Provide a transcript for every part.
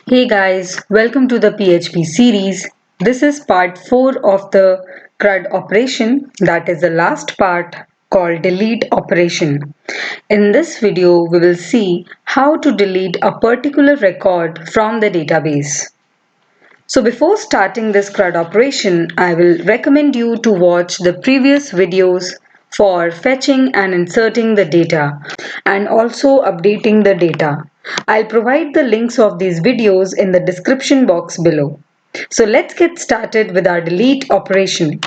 Hey guys, welcome to the PHP series. This is part 4 of the CRUD operation, that is the last part called delete operation. In this video, we will see how to delete a particular record from the database. So before starting this CRUD operation, I will recommend you to watch the previous videos for fetching and inserting the data and also updating the data. I'll provide the links of these videos in the description box below. So let's get started with our delete operation.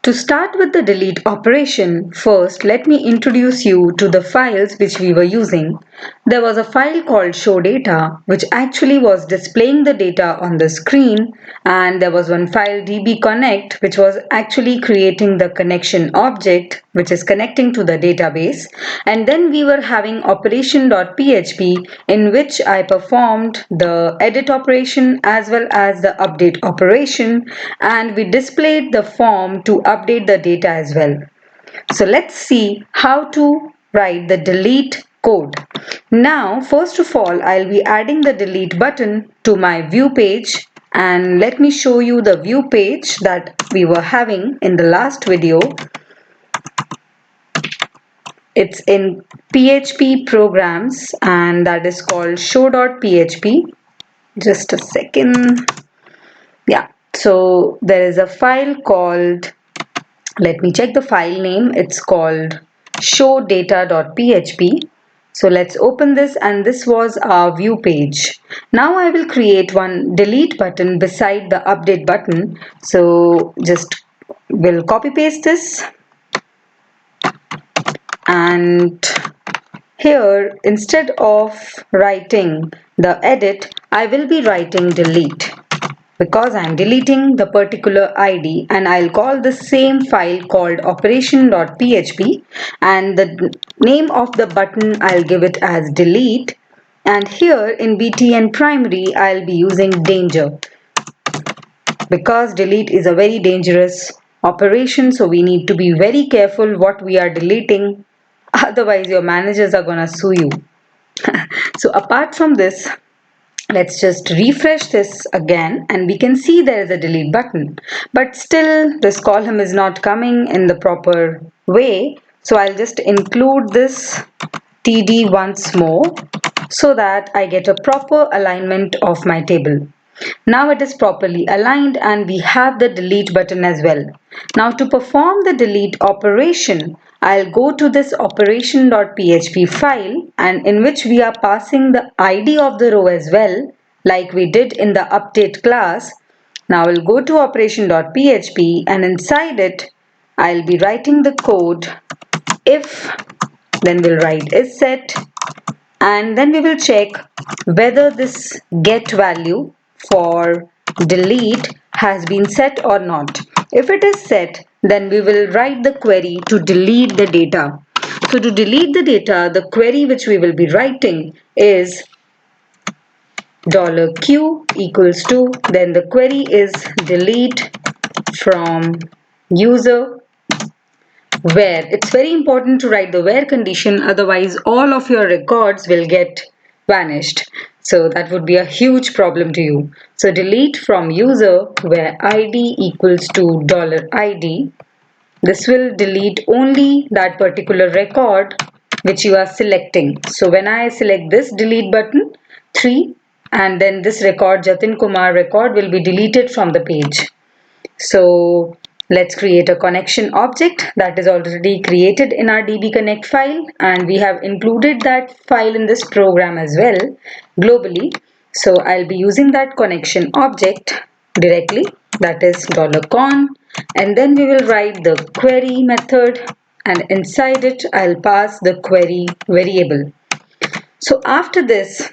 To start with the delete operation, first let me introduce you to the files which we were using. There was a file called show data which actually was displaying the data on the screen, and there was one file dbconnect which was actually creating the connection object which is connecting to the database, and then we were having operation.php in which I performed the edit operation as well as the update operation, and we displayed the form to update the data as well. So let's see how to write the delete code. Now first of all, I'll be adding the delete button to my view page, and let me show you the view page that we were having in the last video. It's in PHP programs and that is called show.php. Just a second. Yeah, so there is a file called, let me check the file name, it's called showdata.php. So let's open this, and this was our view page. Now I will create one delete button beside the update button. So just will copy paste this, and here instead of writing the edit, I will be writing delete because I am deleting the particular ID, and I'll call the same file called operation.php, and the name of the button I'll give it as delete, and here in btn primary I'll be using danger because delete is a very dangerous operation, so we need to be very careful what we are deleting, otherwise your managers are gonna sue you. So apart from this, let's just refresh this again, and we can see there is a delete button, but still this column is not coming in the proper way. So I'll just include this td once more so that I get a proper alignment of my table. Now it is properly aligned and we have the delete button as well. Now to perform the delete operation, I'll go to this operation.php file, and in which we are passing the ID of the row as well, like we did in the update class. Now we'll go to operation.php, and inside it I'll be writing the code if, then we'll write is set, and then we will check whether this get value for delete has been set or not. If it is set, then we will write the query to delete the data. So to delete the data, the query which we will be writing is $q equals to, then the query is delete from user where. It's very important to write the where condition, otherwise all of your records will get vanished, so that would be a huge problem to you. So delete from user where id equals to $id. This will delete only that particular record which you are selecting. So when I select this delete button 3, and then this record Jatin Kumar record will be deleted from the page. So let's create a connection object that is already created in our dbconnect file, and we have included that file in this program as well globally. So I'll be using that connection object directly, that is $con, and then we will write the query method, and inside it I'll pass the query variable. So after this,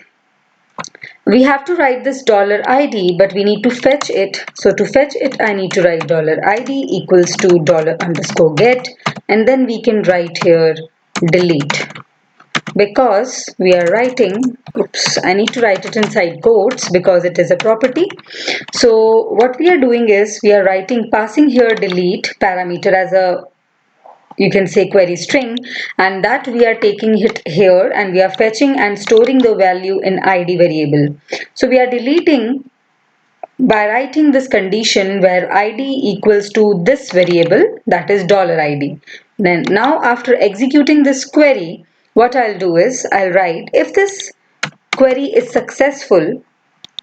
we have to write this $id, but we need to fetch it. So to fetch it, I need to write $id equals to $_get, and then we can write here delete, because we are writing, oops, I need to write it inside quotes because it is a property. So what we are doing is we are writing, passing here delete parameter as a you can say query string, and that we are taking it here and we are fetching and storing the value in id variable. So we are deleting by writing this condition where id equals to this variable, that is $id. Then now after executing this query, what I'll do is I'll write if this query is successful,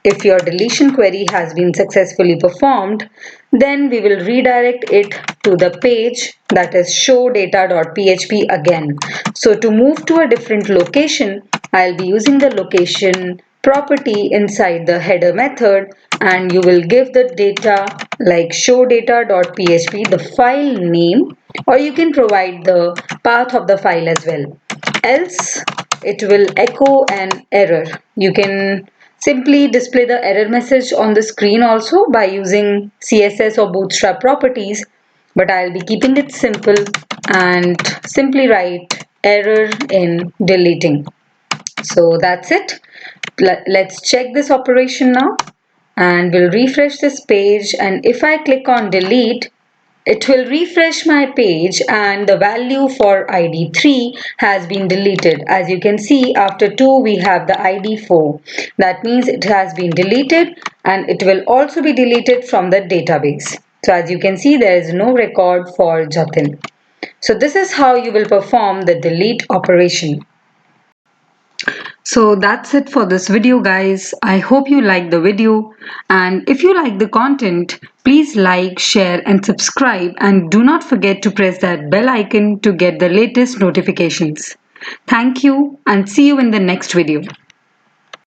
if your deletion query has been successfully performed, then we will redirect it to the page that is showdata.php again. So to move to a different location, I'll be using the location property inside the header method, and you will give the data like showdata.php, the file name, or you can provide the path of the file as well. Else it will echo an error. You can simply display the error message on the screen also by using CSS or Bootstrap properties, but I'll be keeping it simple and simply write error in deleting. So that's it. Let's check this operation now, and we'll refresh this page, and if I click on delete, it will refresh my page and the value for ID 3 has been deleted. As you can see, after 2 we have the ID 4. That means it has been deleted, and it will also be deleted from the database. So as you can see, there is no record for Jatin. So this is how you will perform the delete operation. So that's it for this video, guys. I hope you liked the video, and if you like the content, please like, share and subscribe, and do not forget to press that bell icon to get the latest notifications. Thank you and see you in the next video.